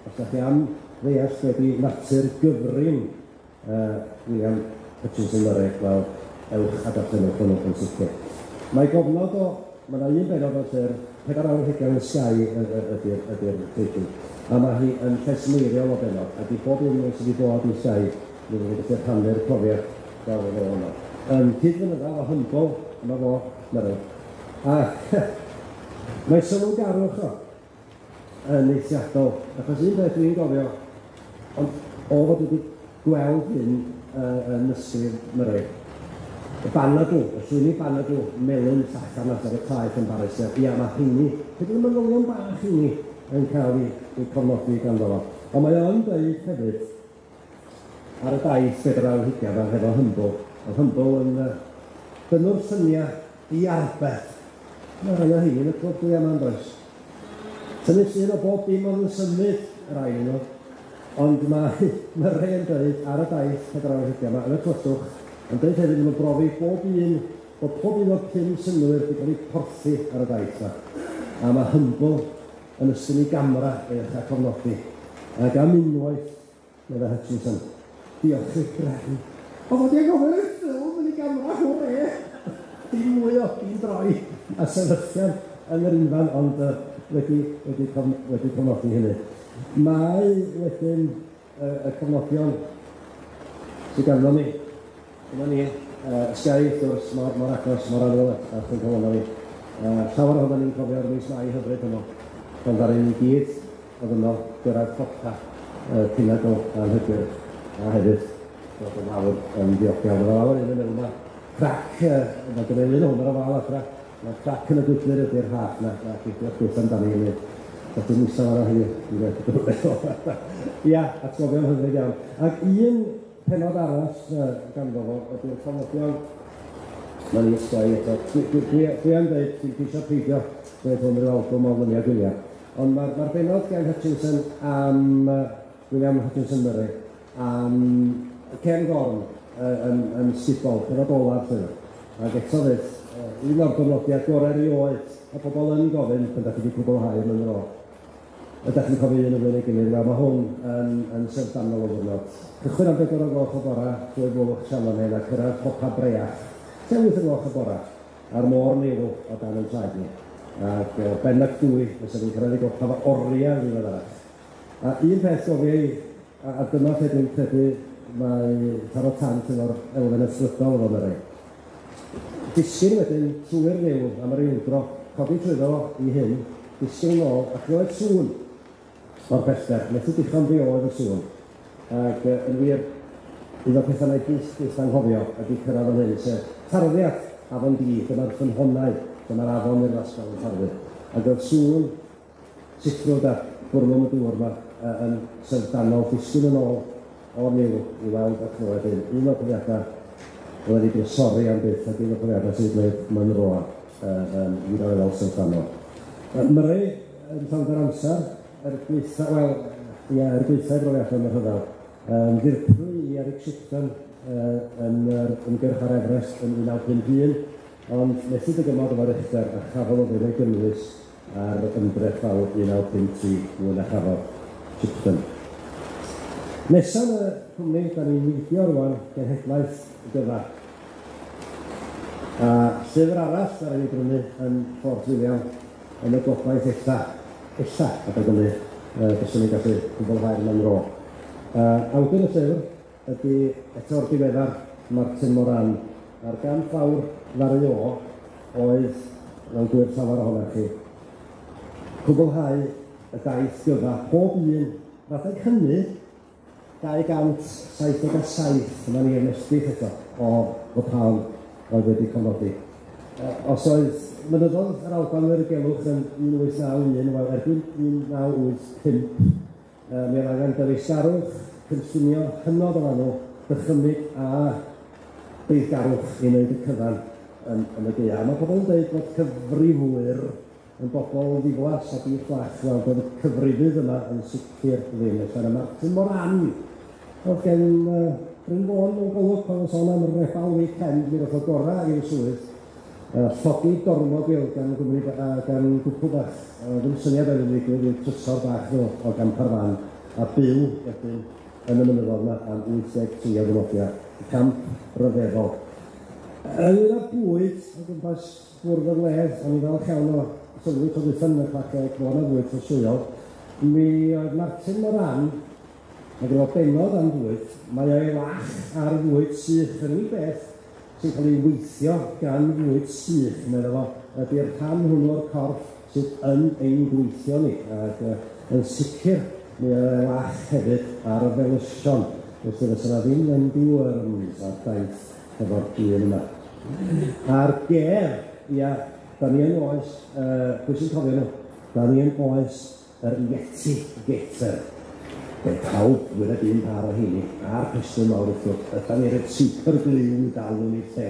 os da chi am ddeall wedi natur gyfrin William Hutchinson Murray, wel, ewch a darllenwch hwnnw yn sicr. Mae gofnod o mae yna un benod o Syr, 4 yn Sky ydy'r teitl. A mae hi yn llesmeiriol o benod, a di bob un sydd wedi bod i Sky, ni'n mynd i'r rhannu'r profiad gael o fo yno. Cyd-fynydda o Humble, yma fo, Murray. A mae sylw garwch o yn eithriadol, achos un beth dwi'n gofio, ond o fod wedi gweld hyn yn ysgrif Murray. Y Banadw, y swini Banadw, melyn llachan at y taith yn Baris. Ia, mae hynny, beth yw'n manylion bach hynny yn cael ei cofnodi ganddo fo. Ond mae o'n dweud hefyd ar y daith federal higiad ar hefo Humble. Oedd Humble yn dynwr syniad i arbed. Mae rhaid o hyn yn y clwb dwi am andros. Tynnu sy'n o bob dim ond yn symud yr ail nhw. Ond mae rhaid yn dweud ar y daith federal higiad yma yn y clwtwch. Yn dweud hefyd yn brofi bob un o'r 5 synwyr wedi cael ei porthi ar y daith yma. A mae Humble yn ystyn i gamra eich a cofnodi. Ac am unwaith, medda Hutchinson, diolch i Graham. O fod i'n gofyn i'r ffilm yn ei gamra hwre! Dim mwy o di'n droi a sefyllfiad yn yr unfan, ond wedi cofnodi hynny. Mae wedyn y cofnodion sydd ganddo ni. Dyma ni, Sky, wrth gwrs, mor agos, mor anwyl, a chi'n cael hwnna ni. Llawer ohono ni'n cofio'r mis Mai hyfryd yno. Ond ar un i gyd, oedd yno Gerallt Ffoca, Pinnacle a Hygyr, a hefyd, oedd yn awr yn ddiogel. Oedd awr un yn meddwl yma, crac, mae gyda'i un hwn ar y fal adra, mae crac yn y gwydlir ydy'r hath na, a gydio'r gwyd amdani hynny. Oedd yn isa ar y hynny, Ia, atgofion hyfryd iawn. Ac un penod arall ganddo fo, ydy'r cofnodion. Mae'n i Sky eto. Dwi am dweud, ti'n ceisio peidio dweud hwn yr albwm o lyniau gwyliau. Ond mae'r benod gan Hutchinson am William Hutchinson Murray am Ken Gorn yn Sibol, penod olaf sydd. Ac eto fydd, un o'r gofnodiad gorau erioed, a pobl yn gofyn pan da chi wedi cwblhau yn yr o. Ydych chi'n cofio un o flwyddyn gilydd, wel mae hwn yn sefdanol o ddwrnod. Cychwyn am 4 o gloch o bora, drwy fwlwch Sialamen a cyrraedd Popa Breach. 8 o gloch o bora, ar môr neilw o dan yn traed ni. Ac bennac dwy, os ydych chi'n cyrraedd i golcha fo oriau yn ddiwedd arall. A un peth gofio i, a dyma lle dwi'n credu mae taro tant efo'r elfen ysbrydol o'n yr ei. Disgyn wedyn trwy'r niwl am yr eildro, codi trwyddo i hyn, disgyn yn ôl a clywed sŵn o'r pellter. Methu dichon fi oedd y sŵn. Ac yn wir, un o'r pethau na'i gys anghofio ydy cyrraedd yn hyn, sef tarddiad afon di, dyma'r ffynhonnau, dyma'r afon i'r lasgol yn tarddu. Ac oedd sŵn sicrwyd a bwrlwm y dŵr yma yn sefdanol, disgyn yn ôl o'r niwl i weld a clywed hyn. Un o'r profiadau, oedd wedi gwneud sori am byth, ac un o'r profiadau sydd wedi gwneud Munrowyr i roed fel sefdanol. Murray, yn llawn yr amser, yr gweithio brofiadau yn yr hyfel. Ddirprwy i Eric Shipton yn ymgyrch ar Everest yn 1951, ond methu dy gymod o'r uchder a chafodd o ddim ei gynnwys ar ymdrech fawr 1953 mwyn a chafodd Shipton. Nesaf y cwmni, da ni'n weithio rwan genhedlaeth y gyfa. A llyfr arall ar ei brynu yn Fort William yn y gobaith ella, ac oedd hynny, byswn ni'n gallu cwblhau'r Munro. Awdur y llyfr ydy eto'r diweddar Martin Moran, a'r gan fawr ddari oedd, mewn gwir llawer ohonoch chi, cwblhau y daith gyfa, pob un, fathau hynny, 277, yma ni ymestith eto, o fotawn oedd wedi cofnodi. Os oedd mynyddodd yr Alban yr Gelwch yn 1891, wel erbyn 1985, mi oedd angen dyfeisgarwch, cynllunio hynod o fanw, dychymyg a beiddgarwch i wneud y cyfan yn y gaeaf. Mae pobl yn dweud bod cyfrifwyr yn bobl ddiflas a di-fflach, wel bod y cyfrifydd yma yn sicr ddim. Yna Martin Moran, oedd gen Bryn Fôn mewn golwg pan o'n sôn am rebal weekend, mi roedd o gorau i'r swydd. Llogi dormog i'w gan gwpl bach. Ddim syniad oedd yn ddigwydd i'r trysor bach nhw o gampar fan a byw wedyn yn y mynyddodd yma am 83 o ddynodiad. Camp ryfeddol. Yn y bwyd, o gwmpas bwrdd y ledd, o'n i fel llawn o sylwi trodwythyn y clachau glon o bwyd troswyol, mi oedd Martin Moran, a gyda benod am bwyd, mae o'i lach ar fwyd sych yn unig beth sy'n cael ei weithio gan fwyd sych, meddwl o, ydy'r rhan hwnnw o'r corff sydd yn ein gweithio ni. Ac yn sicr, mi oedd ei lach hefyd ar y felysion, felly fysa na ddim yn diwyrms ar daith efo'r dyn yma. A'r ger, ia, da ni yn oes, pwy sy'n cofio nhw? Da ni yn oes yr Yeti Getter. Fe pawb wedi'r un par o hynny, a'r cwestiwn mawr wrth gwrs, da ni'r super gliw dal yn ei lle.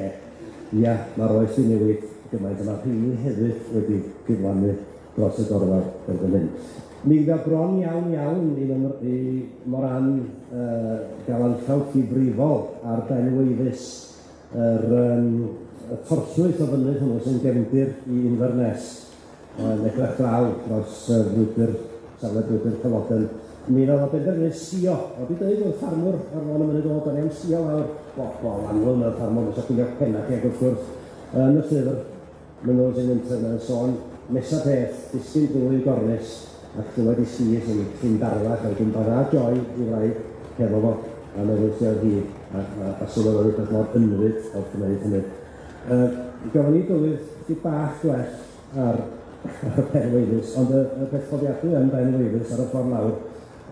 Ia, mae'r oes i newid gymaint, a mae'r rhywle hefyd wedi gyflannu dros y gorfod erbyn hyn. Mi fel bron iawn i Moran gael anffawt i brifol ar ben weifus y torswyth o fynydd hwnnw sy'n gefndir i Inverness, edrych draw dros safle brwydr Cyfoden. Mi roedd o benderfynu sgio. O, di dweud oedd ffarmwr ar fôn y mynydd o, da ni am sgio lawr. Wel, anfon o'r ffarmwr, fysa chwilio Pennant ag wrth gwrs. Yn y llyfr, maen nhw sy'n yn sôn, nesa peth, disgyn drwy gornes, ac dywed i sgis yn darlach, ac yn bada joi i wraig hefo fo, a meddwl Syr Hugh, a sy'n oedd wedi beth mor ynfyd o'r gwneud hynny. Gofyn ni dywydd di bach gwell ar Ben Weifus, ond y peth cofiadwy yn Ben Weifus ar y ffordd lawr,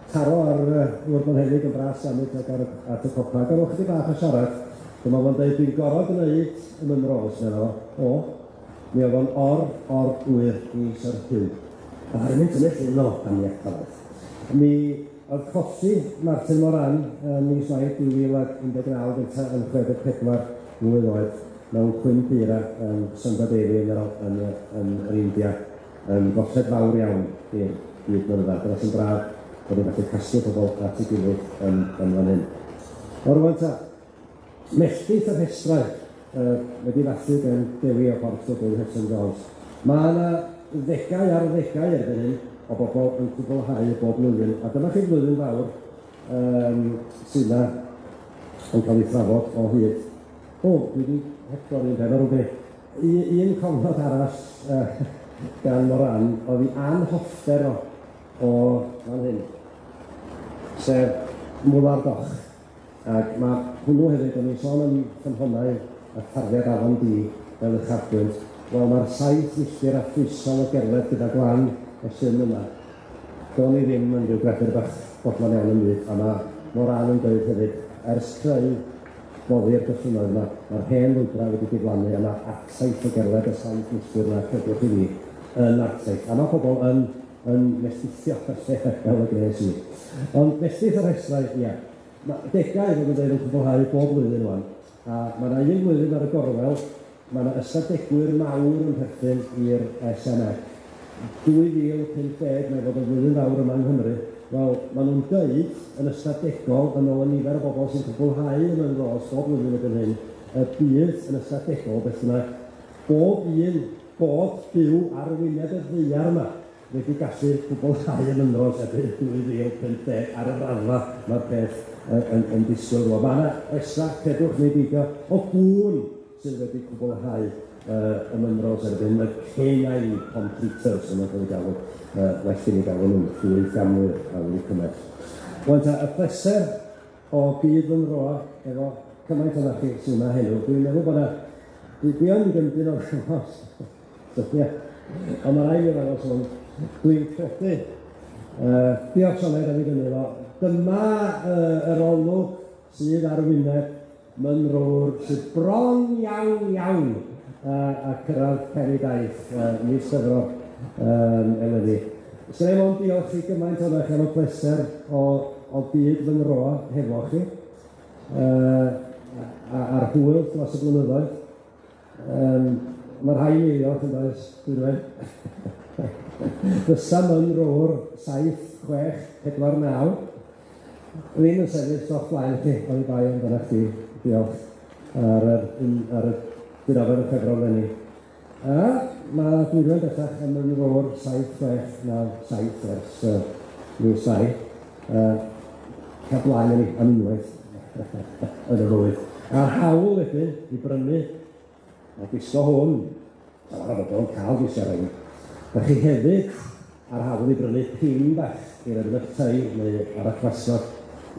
taro ar Wrthonheddig yn bras samyd ac at y copa. Garwch chi bach a siarad, dyma fo'n dweud, dwi'n gorfod gwneud y Munrowyr, o, mi oedd o'n or wyr i Syr Hugh. A ar y mynd yn eich no, am i eich calais. Mi oedd colli Martin Moran mis Mai 2019 gynta yn 64 mlynedd oed mewn chwyn byra yn Syndod yn yr India yn golled fawr iawn i'r byd mynydda. Dyna sy'n braf bod ni'n gallu casglu pobl at ei gilydd yn fan hyn. O rwan ta, melltith y rhestrau wedi fathu gan Dewi o Porthwr Hudson Jones. Mae yna ddegau ar ddegau erbyn hyn o bobl yn cwblhau bob blwyddyn. A dyma chi flwyddyn fawr sydd yna yn cael ei thrafod o hyd. O, dwi wedi hector i'n pen o rhywbeth. Un cofnod arall gan Moran oedd i anhoffter o fan hyn, sef Mwlar Doch. Ac mae hwnnw hefyd, o'n i'n sôn yn ffynhonnau a tharfiad Afon Di fel y chafbwynt. Wel, mae'r 7 milltir a phwysol o gerdded gyda gwan y syn yma. Do'n i ddim yn rhyw gredu'r bach bodlan iawn yn myd, a mae Moran yn dweud hefyd, ers creu boddi'r gyffredinol yma, mae'r hen lwybra wedi diflannu, a mae acsaith o gerdded y 7 milltir yna credwch i ni yn acsaith. A mae pobl yn melltithio fel y gres i. Ond melltith y rhestrau, ia. Mae degau fod yn dweud yn cwblhau bob blwyddyn wan. A mae yna un blwyddyn ar y gorwel, mae yna ystadegwyr mawr yn perthyn i'r SNF. 2050 mae fod y flwyddyn fawr yma yng Nghymru. Wel, maen nhw'n dweud yn ystadegol yn ôl y nifer o bobl sy'n cwblhau yn y ros bob blwyddyn yn hyn, y bydd yn ystadegol beth yna bob un bod byw ar wyneb y ddaear yma wedi gallu cwblhau yn ynros erbyn 2050 ar y raddfa mae'r peth yn disgwyl rwan. Mae yna esra, credwch neu beidio, o gŵn sydd wedi cwblhau y mynros erbyn y cenain completers yma cael ei galw, well i ni gael nhw'n llwyth gamwyr a wedi cymell. Wan ta, y pleser o byd Mynroa efo cymaint o'na chi sy'n yma henw, dwi'n meddwl bod yna, dwi yn gyndyn o'r chymos, ond mae rai mi ddangos hwn, dwi'n credu, diolch Sioned am ei gynnu fo, dyma yr olwg sydd ar wyneb Mynrowyr sydd bron iawn a cyrraedd Pen-y-Daith mis Chwefror eleni. Sy'n ei ond diolch i gymaint o'na chi am y pleser o byd Mynroa hefo chi a'r hwyl dros y blynyddoedd. Mae rhai mi ddiolch yn does, dwi'n dweud. Fysa Mynrowyr 7, 6, 4, 9. Ddim yn sefyll o'ch blaen chi, o'n i bai amdana chi, diolch, ar y dynafod y Chwefror lenni. A mae dwi'n bellach yn Mynrowyr 7, 6, 9, 7 ers mis Mai. Cael blaen yn unwaith yn yr wyth. A'r hawl wedyn i brynu a gwisgo hwn, a mae'r bobl yn cael gwisgo rhain. Da chi hefyd ar hawl i brynu pin bach i'r ydych tai neu ar y clasgod.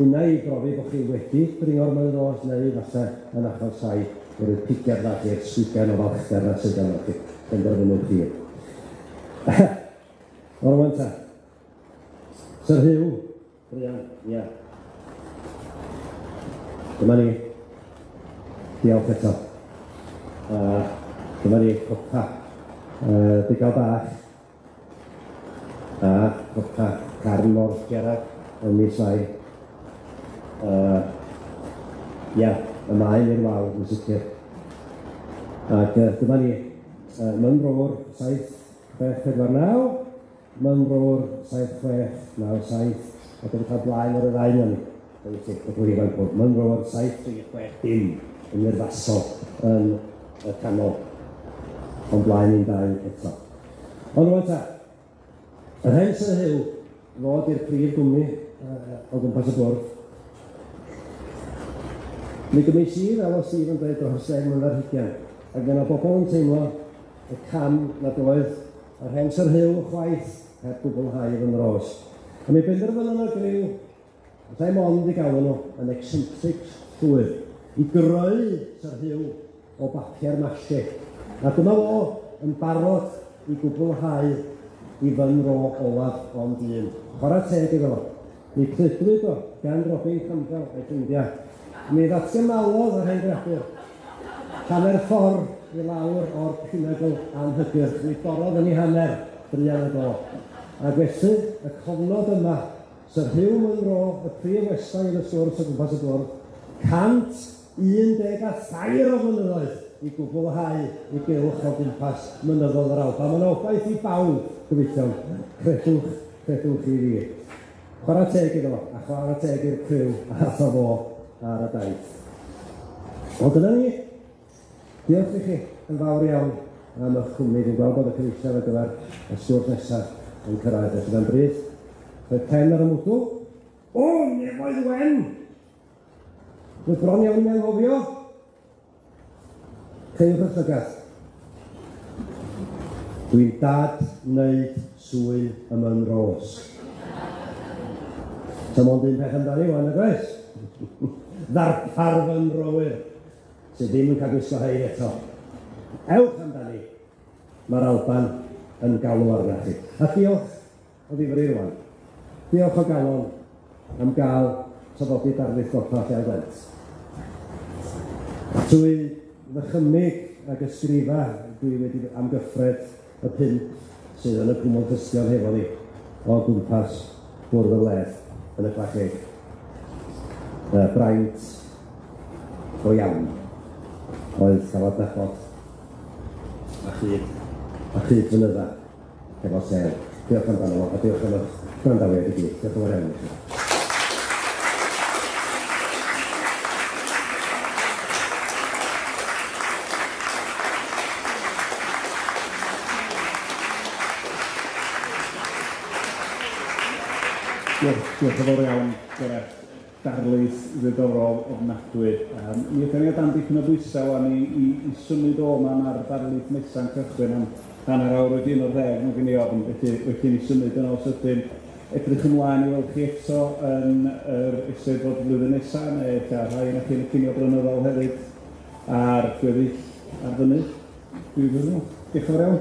Unna i brofi bod chi wedi bringo'r mynyddos neu falle yn achos sai i'r pigiad fach i'r swigan o falchder na sydd gan chi. Penderfynwch chi. O'r rwan ta. Syr Hugh. Brian, ia. Dyma ni. Diolch eto. Dyma ni copa digal bach. A copa carn o'r Gerallt yn mis Mai. Ia, y mae i'r wal yn sicr. Ac dyma ni Munrowyr 7-6-4-9, Munrowyr 7-6-9-7, ac yn cael blaen ar yr ein o'n ni. Munrowyr 7-3-6-5 yn urddasol yn y canol, ond blaen i'n dau eto. Ond rwan ta, yr hyn Syr Hugh fod i'r prif gwmni o gwmpas y bwrdd. Mi gymys i, fel o Steve yn dweud, dros 10 mlynedd hugain, ac yna bobl yn teimlo y cam nad oedd yr hen Syr Hugh chwaith heb gwblhau yn ros. A mi benderfynon nhw'r griw, lle mond i gael nhw yn eccentric llwyr, i greu Syr Hugh o bapur mache. A dyma fo yn barod i gwblhau i fynro olaf ond un. Chwarae teg iddo fo. Mi clydwyd o gan Robin Campbell a'i ffrindiau. Mi ddatgymalodd yr hen greadur. Hanner ffordd i lawr o'r pinagl anhygyrch. Mi dorodd yn ei hanner brian y do. A felly, y cofnod yma, Syr Hugh Munro, y prif westai yn y sgwrs o gwmpas y bwrdd, 113 o flynyddoedd i gwblhau i gylch o gwmpas mynyddodd yr Alban. Mae'n obaith i bawb, gyfeillion. Credwch i fi. Chwarae teg iddo fo, a chwarae teg i'r criw a atho fo ar y daith. Ond dyna ni. Diolch i chi yn fawr iawn am eich cwmni. Dwi'n gweld bod y cyfeillaf ar gyfer y sgwrs nesaf yn cyrraedd. Felly fe'n bryd. Roedd pen ar y mwdw. O, nefoedd wen! Roedd bron iawn i'n anghofio. Ceiwch eich llygad. Dwi'n dad wneud swydd y Munros. Ta mond un peth amdani wan y gres. Ddarpar Munrowyr, sydd ddim yn cael gwisgo hein eto. Ewch amdani, mae'r Alban yn galw arna chi. A diolch o ddifri rwan. Diolch o galon am gael tafodi darlith dosbarth â'i gwent. Trwy ddychymyg ag ysgrifa, dwi wedi amgyffred y pump sydd yn y cwmwl cystion hefo ni o gwmpas bwrdd y wledd yn y Clacheg. Braint go iawn oedd cael adnabod a chyd mynydda efo sel. Diolch amdano fo, a diolch am eich gwrandawiad i gyd. Diolch yn fawr iawn i chi. Diolch yn fawr iawn, Gerallt. Darlith ddiddorol ofnadwy. Mi ydyn ni o dan dipyn o bwysau wan i symud o man ar darlith nesa'n cychwyn am hanner awr wedi 11 mae gen i ofn, felly ni symud yn ôl sydyn. Edrych ymlaen i weld chi eto yn yr Eisteddfod flwyddyn nesaf, neu rhai yna chi'n y cinio blynyddol hefyd ar gweddill ar fyny. Diolch yn fawr iawn.